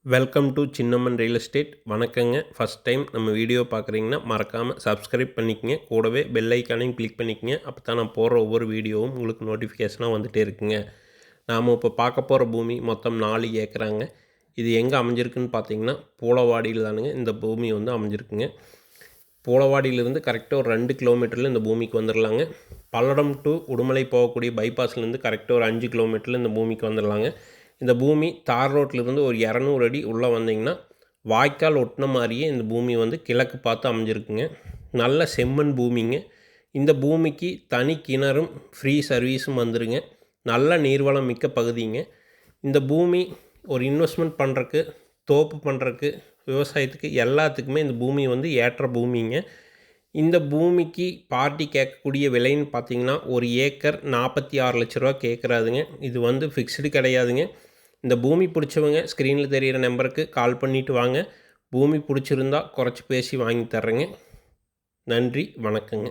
Welcome to Chinnamman real estate. வணக்கங்க. First time நம்ம video பார்க்குறீங்கன்னா மறக்காமல் சப்ஸ்கிரைப் பண்ணிக்கங்க. கூடவே பெல் ஐக்கானையும் கிளிக் பண்ணிக்கங்க. அப்போ தான் நான் போடுற ஒவ்வொரு வீடியோவும் உங்களுக்கு நோட்டிஃபிகேஷனாக வந்துகிட்டே இருக்குங்க. நாம் இப்போ பார்க்க போகிற பூமி மொத்தம் 4 ஏக்கராங்க. இது எங்கே அமைஞ்சிருக்குன்னு பார்த்தீங்கன்னா பூளவாடியில் தானுங்க இந்த பூமி வந்து அமைஞ்சிருக்குங்க. பூளவாடியிலிருந்து கரெக்டாக ஒரு 2 கிலோமீட்டரில் இந்த பூமிக்கு வந்துடலாங்க. பல்லடம் டு உடுமலை போகக்கூடிய பைபாஸ்லேருந்து கரெக்டாக ஒரு 5 கிலோமீட்டரில் இந்த பூமிக்கு வந்துடலாங்க. இந்த பூமி தார் ரோட்லேருந்து ஒரு 200 அடி உள்ளே வந்தீங்கன்னா வாய்க்கால் ஒட்டின மாதிரியே இந்த பூமி வந்து கிழக்கு பார்த்து அமைஞ்சிருக்குங்க. நல்ல செம்மண் பூமிங்க. இந்த பூமிக்கு தனி கிணறும் ஃப்ரீ சர்வீஸும் வந்துருங்க. நல்ல நீர்வளம் மிக்க பகுதிங்க. இந்த பூமி ஒரு இன்வெஸ்ட்மெண்ட் பண்ணுறக்கு, தோப்பு பண்ணுறக்கு, விவசாயத்துக்கு எல்லாத்துக்குமே இந்த பூமி வந்து ஏற்ற பூமிங்க. இந்த பூமிக்கு பார்ட்டி கேட்கக்கூடிய விலைன்னு பார்த்தீங்கன்னா ஒரு ஏக்கர் 46 லட்ச ரூபா கேட்குறாதுங்க. இது வந்து ஃபிக்ஸ்டு கிடையாதுங்க. இந்த பூமி பிடிச்சவங்க ஸ்க்ரீனில் தெரிகிற நம்பருக்கு கால் பண்ணிவிட்டு வாங்க. பூமி பிடிச்சிருந்தா குறைச்சி பேசி வாங்கி தர்றேங்க. நன்றி, வணக்கங்க.